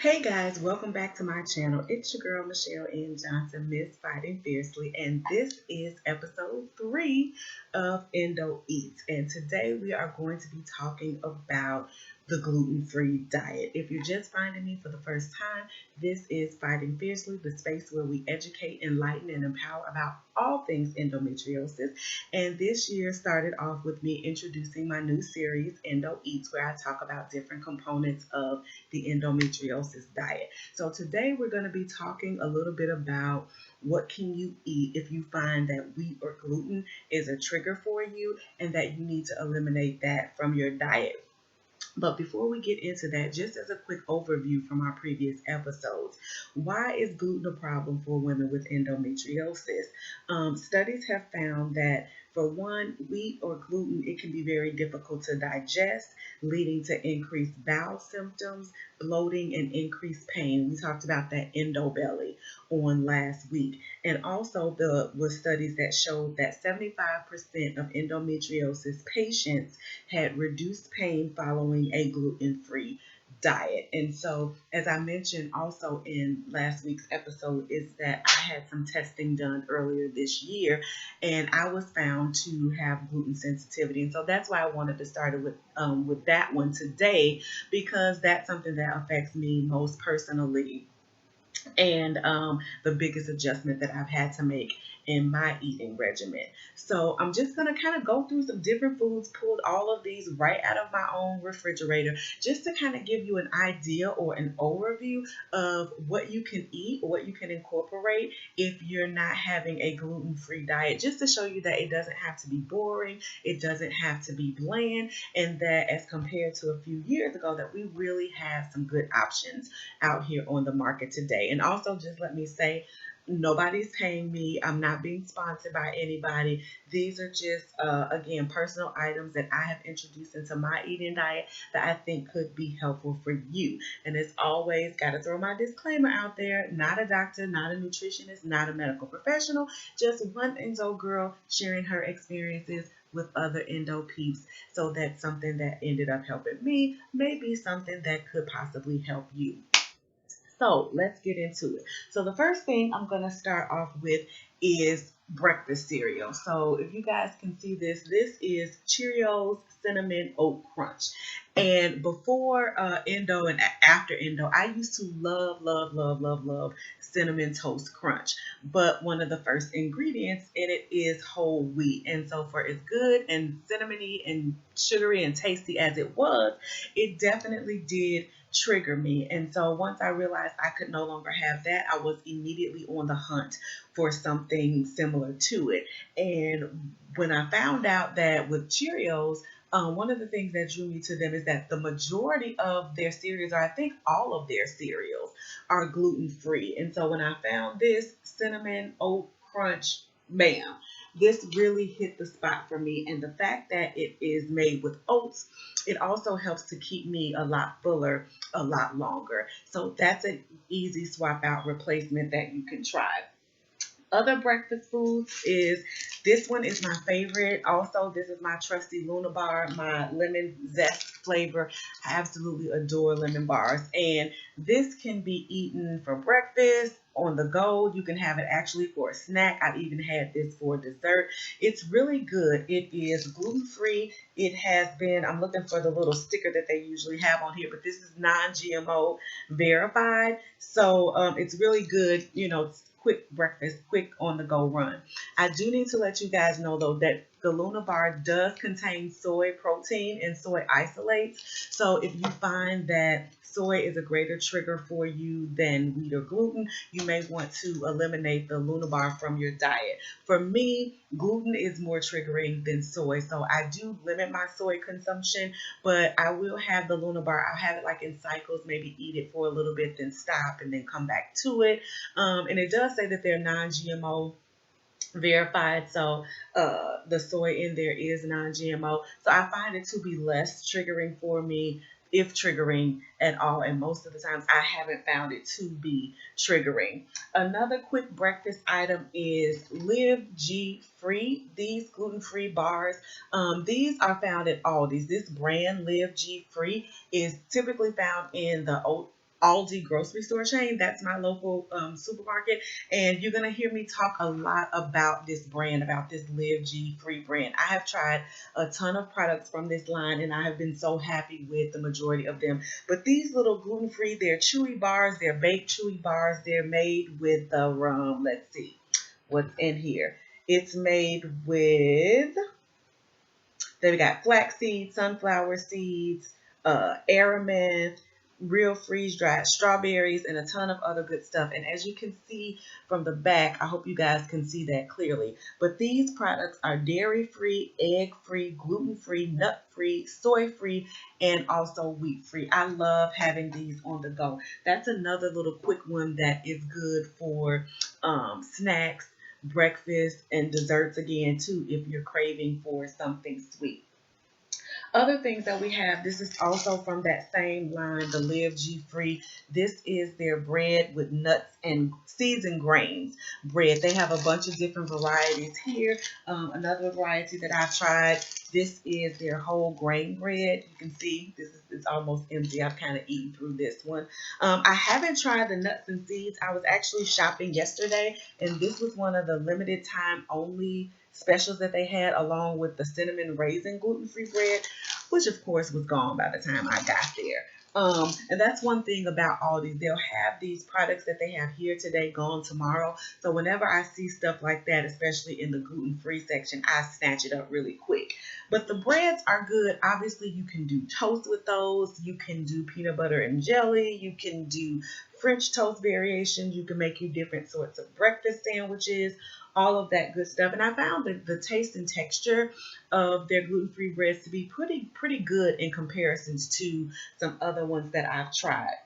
Hey guys, welcome back to my channel. It's your girl Michelle N. Johnson, Miss Fighting Fiercely, and this is episode 3 of Endo Eats. And today we are going to be talking about the gluten-free diet. If you're just finding me for the first time, this is Fighting Fiercely, the space where we educate, enlighten, and empower about all things endometriosis. And this year started off with me introducing my new series, Endo Eats, where I talk about different components of the endometriosis diet. So today we're going to be talking a little bit about what can you eat if you find that wheat or gluten is a trigger for you and that you need to eliminate that from your diet. But before we get into that, just as a quick overview from our previous episodes, why is gluten a problem for women with endometriosis? Studies have found that for one, wheat or gluten, it can be very difficult to digest, leading to increased bowel symptoms, bloating, and increased pain. We talked about that endo belly on last week. And also there were studies that showed that 75% of endometriosis patients had reduced pain following a gluten-free diet. And so, as I mentioned also in last week's episode, is that I had some testing done earlier this year and I was found to have gluten sensitivity. And so that's why I wanted to start it with that one today, because that's something that affects me most personally and the biggest adjustment that I've had to make in my eating regimen. So I'm just going to kind of go through some different foods, pulled all of these right out of my own refrigerator, just to kind of give you an idea or an overview of what you can eat, what you can incorporate if you're not having a gluten-free diet, just to show you that it doesn't have to be boring, it doesn't have to be bland, and that as compared to a few years ago, that we really have some good options out here on the market today. And also, just let me say, nobody's paying me. I'm not being sponsored by anybody. These are just, again, personal items that I have introduced into my eating diet that I think could be helpful for you. And as always, got to throw my disclaimer out there. Not a doctor, not a nutritionist, not a medical professional. Just one endo girl sharing her experiences with other endo peeps, so that something that ended up helping me may be something that could possibly help you. So let's get into it. So the first thing I'm going to start off with is breakfast cereal. So if you guys can see this, this is Cheerios Cinnamon Oat Crunch. And before Endo and after Endo, I used to love, love, love, love, love Cinnamon Toast Crunch. But one of the first ingredients in it is whole wheat. And so for as good and cinnamony and sugary and tasty as it was, it definitely did trigger me. And so once I realized I could no longer have that, I was immediately on the hunt for something similar to it. And when I found out that with Cheerios, one of the things that drew me to them is that the majority of their cereals, or I think all of their cereals, are gluten free. And so when I found this cinnamon oat crunch, bam, this really hit the spot for me. And the fact that it is made with oats, it also helps to keep me a lot fuller a lot longer. So that's an easy swap out replacement that you can try. Other breakfast foods is, this one is my favorite. Also, this is my trusty Luna bar, my lemon zest flavor. I absolutely adore lemon bars. And this can be eaten for breakfast, on the go. You can have it actually for a snack. I've even had this for dessert. It's really good. It is gluten free. It has been, I'm looking for the little sticker that they usually have on here, but this is non-GMO verified. So it's really good, quick breakfast, quick on the go run. I do need to let you guys know though that the Luna bar does contain soy protein and soy isolates. So if you find that soy is a greater trigger for you than wheat or gluten, you may want to eliminate the Luna bar from your diet. For me, gluten is more triggering than soy, so I do limit my soy consumption, but I will have the Luna bar. I'll have it like in cycles, maybe eat it for a little bit, then stop, and then come back to it. And it does say that they're non-GMO verified, so the soy in there is non-GMO. So I find it to be less triggering for me, if triggering at all, and most of the times I haven't found it to be triggering. Another quick breakfast item is Live G Free. These gluten-free bars, these are found at Aldi's. This brand Live G Free is typically found in the oat Aldi grocery store chain. That's my local supermarket. And you're going to hear me talk a lot about this brand, about this Live G Free brand. I have tried a ton of products from this line and I have been so happy with the majority of them. But these little gluten free, they're chewy bars, they're baked chewy bars. They're made with the let's see what's in here. It's made with, then we got flax seeds, sunflower seeds, aromath, real freeze dried strawberries, and a ton of other good stuff. And as you can see from the back, I hope you guys can see that clearly. But these products are dairy free, egg free, gluten free, nut free, soy free, and also wheat free. I love having these on the go. That's another little quick one that is good for snacks, breakfast, and desserts again too if you're craving for something sweet. Other things that we have, this is also from that same line, the Live G Free. This is their bread with nuts and seeds and grains bread. They have a bunch of different varieties here. Another variety that I've tried, this is their whole grain bread. You can see this is it's almost empty. I've kind of eaten through this one. I haven't tried the nuts and seeds. I was actually shopping yesterday, and this was one of the limited time only specials that they had, along with the cinnamon raisin gluten-free bread, which of course was gone by the time I got there. And that's one thing about Aldi. They'll have these products that they have here today, gone tomorrow. So whenever I see stuff like that, especially in the gluten-free section, I snatch it up really quick. But the breads are good. Obviously, you can do toast with those. You can do peanut butter and jelly. You can do French toast variations. You can make you different sorts of breakfast sandwiches, all of that good stuff. And I found that the taste and texture of their gluten-free breads to be pretty good in comparisons to some other ones that I've tried.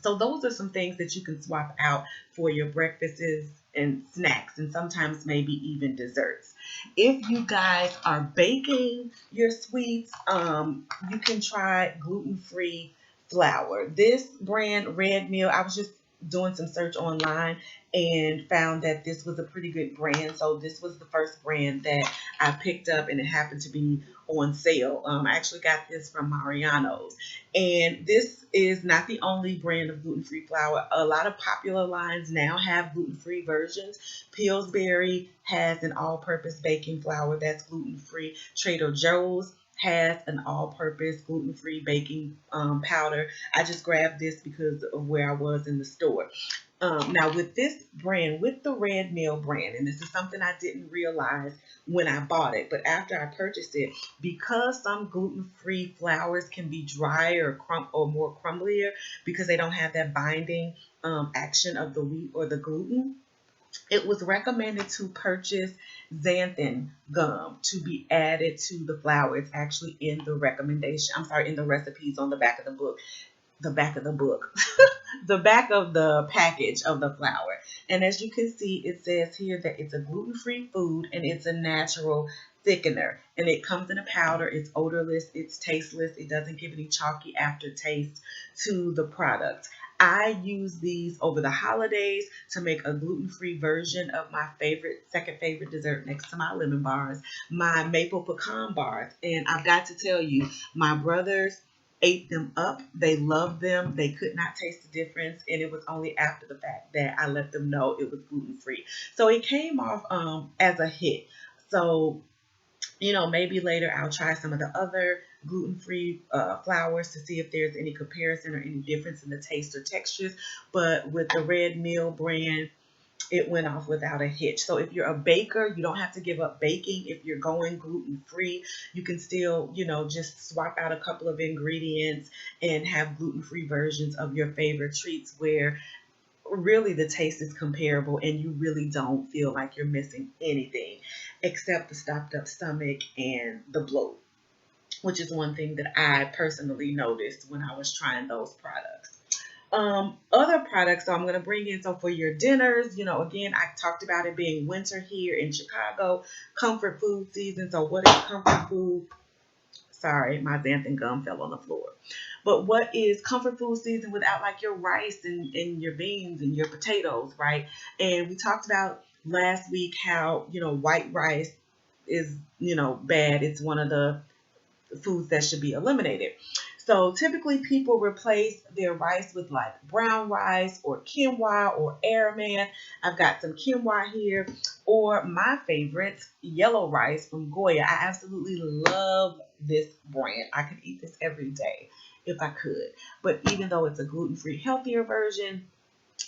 So those are some things that you can swap out for your breakfasts and snacks, and sometimes maybe even desserts. If you guys are baking your sweets, you can try gluten-free flour. This brand, Red Mill, I was just doing some search online and found that this was a pretty good brand. So this was the first brand that I picked up, and it happened to be on sale. I actually got this from Mariano's. And this is not the only brand of gluten-free flour. A lot of popular lines now have gluten-free versions. Pillsbury has an all-purpose baking flour that's gluten-free. Trader Joe's has an all-purpose gluten-free baking powder. I just grabbed this because of where I was in the store. Now with this brand, with the Red Mill brand, and this is something I didn't realize when I bought it, but after I purchased it, because some gluten-free flours can be drier or more crumblier because they don't have that binding action of the wheat or the gluten, it was recommended to purchase xanthan gum to be added to the flour. It's actually in the recommendation. I'm sorry, in the recipes on the back of the book. The back of the book. The back of the package of the flour. And as you can see, it says here that it's a gluten-free food and it's a natural thickener. And it comes in a powder. It's odorless. It's tasteless. It doesn't give any chalky aftertaste to the product. I use these over the holidays to make a gluten-free version of my second favorite dessert next to my lemon bars, my maple pecan bars. And I've got to tell you, my brothers ate them up. They loved them. They could not taste the difference. And it was only after the fact that I let them know it was gluten-free. So it came off as a hit. So maybe later I'll try some of the other gluten-free flours to see if there's any comparison or any difference in the taste or textures. But with the Red Mill brand, it went off without a hitch. So if you're a baker, you don't have to give up baking. If you're going gluten-free, you can still, just swap out a couple of ingredients and have gluten-free versions of your favorite treats where really the taste is comparable and you really don't feel like you're missing anything except the stopped up stomach and the bloat, which is one thing that I personally noticed when I was trying those products. Other products, so I'm going to bring in, so for your dinners, again, I talked about it being winter here in Chicago, comfort food season. So what is comfort food? Sorry, my xanthan gum fell on the floor. But what is comfort food season without like your rice and your beans and your potatoes, right? And we talked about last week how, white rice is, bad. It's one of the foods that should be eliminated. So typically people replace their rice with like brown rice or quinoa or airman. I've got some quinoa here, or my favorite, yellow rice from Goya. I absolutely love this brand. I could eat this every day if I could. But even though it's a gluten-free, healthier version,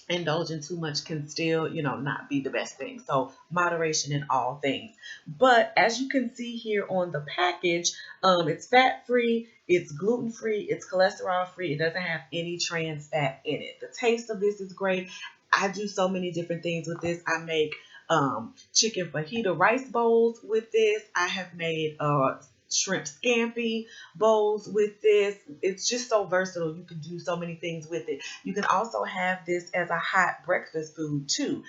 indulging too much can still, not be the best thing. So moderation in all things. But as you can see here on the package, it's fat free, it's gluten free, it's cholesterol free. It doesn't have any trans fat in it. The taste of this is great. I do so many different things with this. I make chicken fajita rice bowls with this. I have made shrimp scampi bowls with this. It's just so versatile. You can do so many things with it. You can also have this as a hot breakfast food too,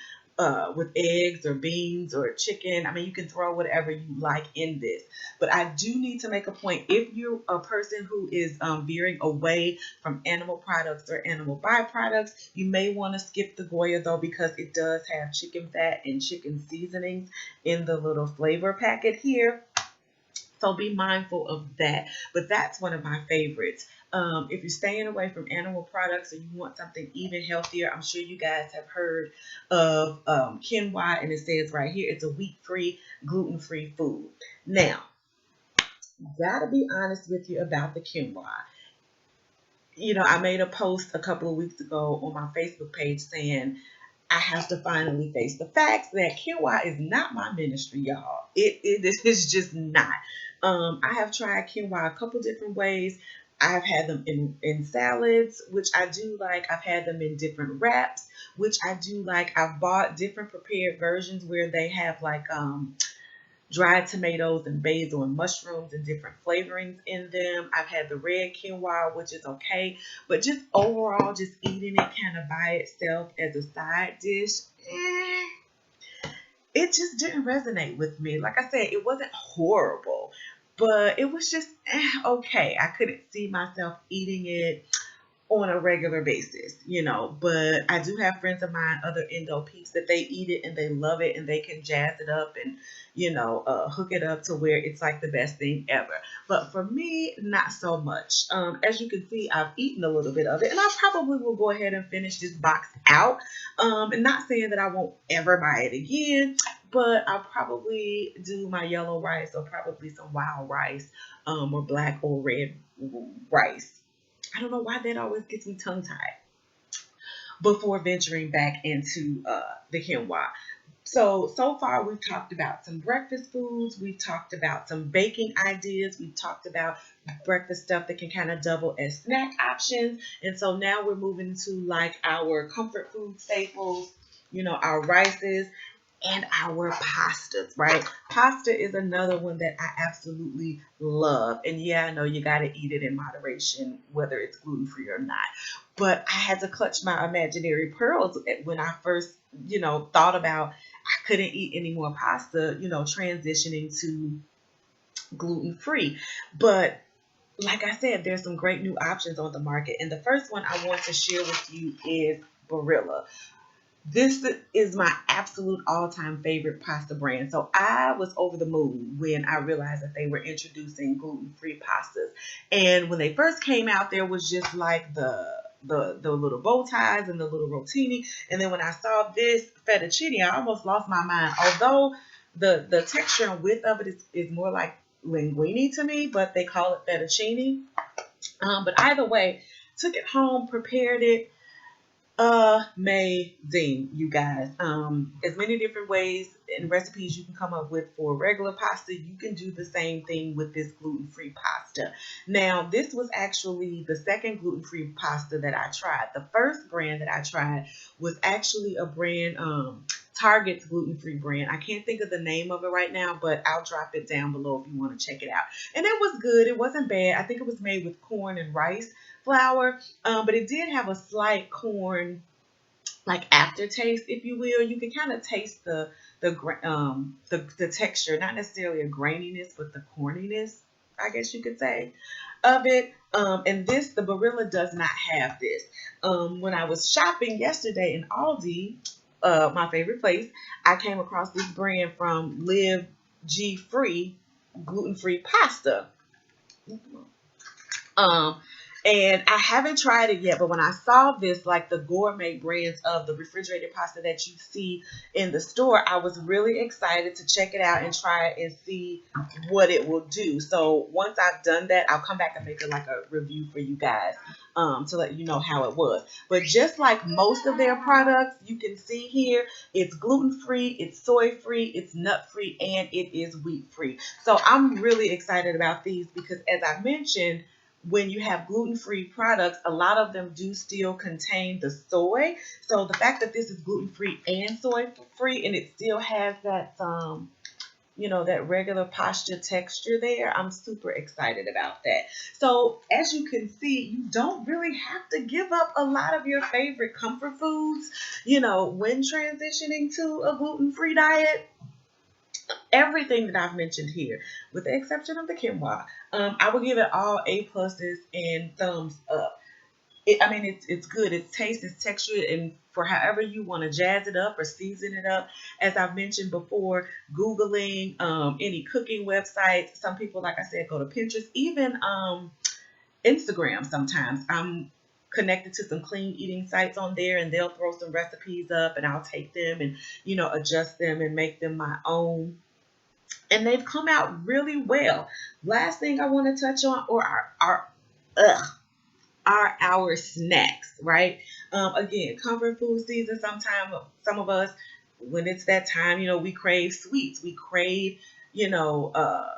with eggs or beans or chicken. I mean, you can throw whatever you like in this. But I do need to make a point. If you're a person who is veering away from animal products or animal byproducts, you may want to skip the Goya though, because it does have chicken fat and chicken seasonings in the little flavor packet here. So be mindful of that. But that's one of my favorites. If you're staying away from animal products or you want something even healthier, I'm sure you guys have heard of quinoa, and it says right here it's a wheat-free, gluten-free food. Now, gotta be honest with you about the quinoa. I made a post a couple of weeks ago on my Facebook page saying I have to finally face the facts that quinoa is not my ministry, y'all. It is just not. I have tried quinoa a couple different ways. I've had them in salads, which I do like. I've had them in different wraps, which I do like. I've bought different prepared versions where they have like dried tomatoes and basil and mushrooms and different flavorings in them. I've had the red quinoa, which is okay, but just overall, just eating it kind of by itself as a side dish, it just didn't resonate with me. Like I said, it wasn't horrible, but it was just okay. I couldn't see myself eating it on a regular basis, But I do have friends of mine, other endo peeps, that they eat it and they love it and they can jazz it up and, hook it up to where it's like the best thing ever. But for me, not so much. As you can see, I've eaten a little bit of it, and I probably will go ahead and finish this box out. And not saying that I won't ever buy it again, but I'll probably do my yellow rice or probably some wild rice, or black or red rice. I don't know why that always gets me tongue tied before venturing back into the quinoa. So far we've talked about some breakfast foods. We've talked about some baking ideas. We've talked about breakfast stuff that can kind of double as snack options. And so now we're moving to like our comfort food staples, our rices and our pastas, right? Pasta is another one that I absolutely love. And yeah, I know you got to eat it in moderation, whether it's gluten free or not. But I had to clutch my imaginary pearls when I first, thought about I couldn't eat any more pasta, transitioning to gluten free. But like I said, there's some great new options on the market. And the first one I want to share with you is Barilla. This is my absolute all-time favorite pasta brand. So I was over the moon when I realized that they were introducing gluten-free pastas. And when they first came out, there was just like the little bow ties and the little rotini. And then when I saw this fettuccine, I almost lost my mind. Although the texture and width of it is more like linguine to me, but they call it fettuccine. But either way, took it home, prepared it. Amazing, you guys. As many different ways and recipes you can come up with for regular pasta, you can do the same thing with this gluten-free pasta. Now, this was actually the second gluten-free pasta that I tried. The first brand that I tried was actually a brand, Target's gluten-free brand. I can't think of the name of it right now, but I'll drop it down below if you want to check it out. And it was good. It wasn't bad. I think it was made with corn and rice flour, but it did have a slight corn like aftertaste, if you will. You can kind of taste the texture, not necessarily a graininess, but the corniness, I guess you could say, of it. And the Barilla does not have this. When I was shopping yesterday in Aldi, my favorite place, I came across this brand from Live G Free gluten-free pasta. And I haven't tried it yet, but when I saw this, like the gourmet brands of the refrigerated pasta that you see in the store, I was really excited to check it out and try it and see what it will do. So once I've done that, I'll come back and make like a review for you guys, to let you know how it was. But just like most of their products, you can see here, it's gluten free, it's soy free, it's nut free, and it is wheat free. So I'm really excited about these because, as I mentioned, when you have gluten-free products, a lot of them do still contain the soy. So the fact that this is gluten-free and soy-free, and it still has that that regular pasta texture there, I'm super excited about that. So as you can see, you don't really have to give up a lot of your favorite comfort foods, when transitioning to a gluten-free diet. Everything that I've mentioned here, with the exception of the quinoa, I would give it all A pluses and thumbs up. I mean, it's good. It's taste, it's texture, and for however you want to jazz it up or season it up. As I've mentioned before, Googling any cooking websites. Some people, like I said, go to Pinterest, even Instagram. Sometimes I'm connected to some clean eating sites on there, and they'll throw some recipes up, and I'll take them and adjust them and make them my own, and they've come out really well. Last thing I want to touch on or ugh, are our snacks, right? Again, comfort food season. Sometimes some of us, when it's that time, we crave sweets. We crave, you know, uh,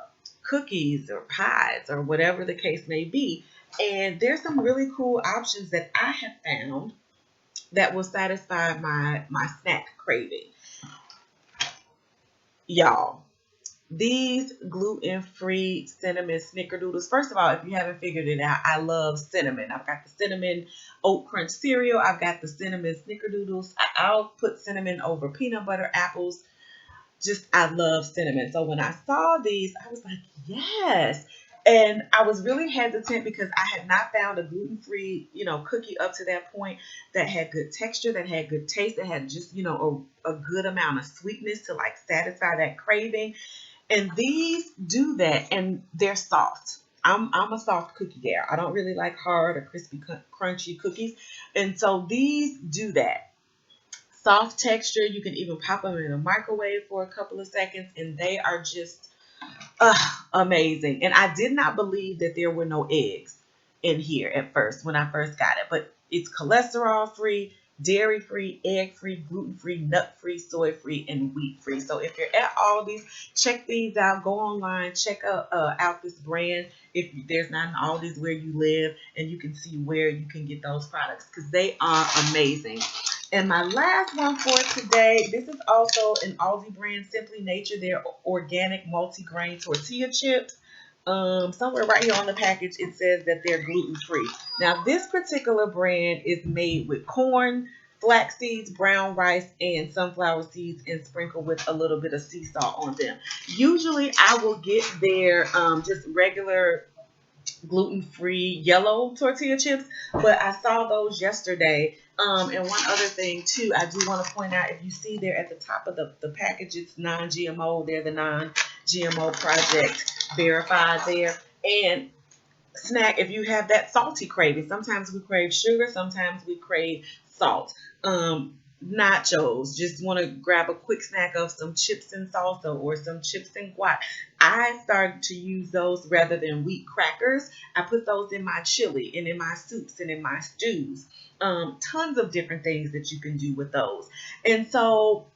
cookies or pies or whatever the case may be. And there's some really cool options that I have found that will satisfy my snack craving, y'all. These gluten-free cinnamon snickerdoodles. First of all, if you haven't figured it out, I love cinnamon. I've got the cinnamon oat crunch cereal. I've got the cinnamon snickerdoodles. I'll put cinnamon over peanut butter, apples. Just, I love cinnamon. So when I saw these, I was like, yes. And I was really hesitant because I had not found a gluten-free, cookie up to that point that had good texture, that had good taste, that had just, a good amount of sweetness to like satisfy that craving. And these do that, and they're soft. I'm a soft cookie gal. I don't really like hard or crispy, crunchy cookies, and so these do that. Soft texture. You can even pop them in a microwave for a couple of seconds, and they are just amazing. And I did not believe that there were no eggs in here at first when I first got it, but it's cholesterol free, dairy free, egg free, gluten free, nut free, soy free, and wheat free. So if you're at Aldi's, check these out. Go online, check out this brand if there's not an Aldi's where you live, and you can see where you can get those products because they are amazing. And my last one for today, this is also an Aldi brand, Simply Nature, their organic multi-grain tortilla chips. Somewhere right here on the package, it says that they're gluten-free. Now, this particular brand is made with corn, flax seeds, brown rice, and sunflower seeds, and sprinkled with a little bit of sea salt on them. Usually, I will get their just regular gluten-free yellow tortilla chips, but I saw those yesterday. And one other thing too, I do want to point out, if you see there at the top of the package, it's non-GMO. They're the non-GMO project verified there. And snack, if you have that salty craving, sometimes we crave sugar, sometimes we crave salt. Nachos, just want to grab a quick snack of some chips and salsa or some chips and guac. I started to use those rather than wheat crackers. I put those in my chili and in my soups and in my stews. Tons of different things that you can do with those. And so,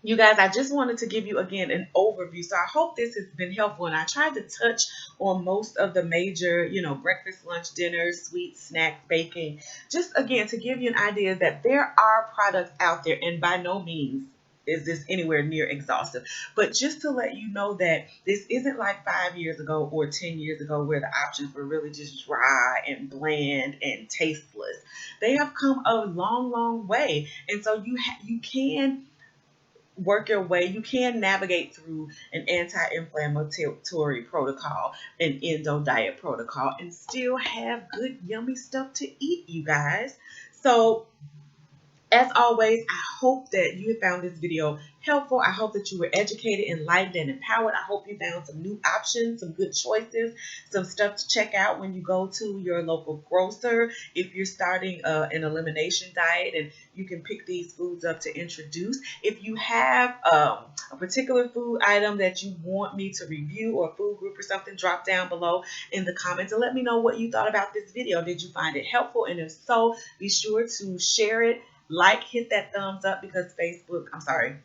you guys, I just wanted to give you again an overview. So I hope this has been helpful. And I tried to touch on most of the major, breakfast, lunch, dinner, sweets, snacks, baking. Just again to give you an idea that there are products out there, and by no means is this anywhere near exhaustive. But just to let you know that this isn't like 5 years ago or 10 years ago where the options were really just dry and bland and tasteless. They have come a long, long way. And so you can work your way. You can navigate through an anti-inflammatory protocol, an endo diet protocol, and still have good, yummy stuff to eat, you guys. So As always, I hope that you found this video helpful. I hope that you were educated, enlightened, and empowered. I hope you found some new options, some good choices, some stuff to check out when you go to your local grocer. If you're starting an elimination diet, and you can pick these foods up to introduce. If you have a particular food item that you want me to review, or a food group or something, drop down below in the comments and let me know what you thought about this video. Did you find it helpful? And if so, be sure to share it. Like, hit that thumbs up, because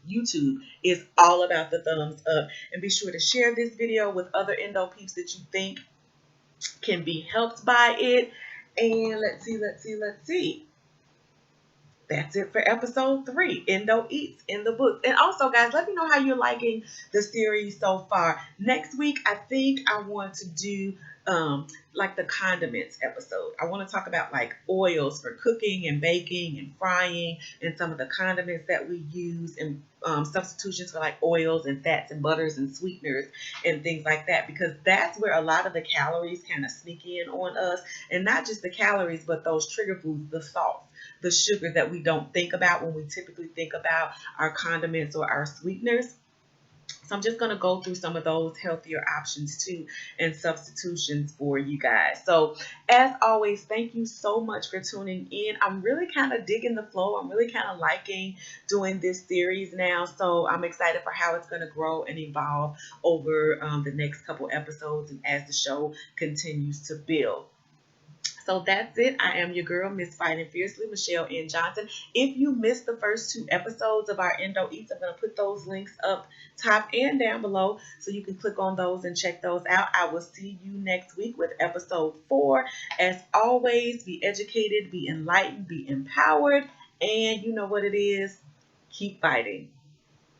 YouTube is all about the thumbs up. And be sure to share this video with other endo peeps that you think can be helped by it. And let's see. That's it for episode 3, Endo Eats in the Books. And also, guys, let me know how you're liking the series so far. Next week, I think I want to do like the condiments episode. I want to talk about like oils for cooking and baking and frying, and some of the condiments that we use, and substitutions for like oils and fats and butters and sweeteners and things like that, because that's where a lot of the calories kind of sneak in on us. And not just the calories, but those trigger foods, the salts, the sugar that we don't think about when we typically think about our condiments or our sweeteners. So I'm just going to go through some of those healthier options too, and substitutions for you guys. So as always, thank you so much for tuning in. I'm really kind of digging the flow. I'm really kind of liking doing this series now. So I'm excited for how it's going to grow and evolve over the next couple episodes, and as the show continues to build. So that's it. I am your girl, Miss Fighting Fiercely, Michelle N. Johnson. If you missed the first 2 episodes of our Endo Eats, I'm going to put those links up top and down below, so you can click on those and check those out. I will see you next week with episode 4. As always, be educated, be enlightened, be empowered, and you know what it is. Keep fighting.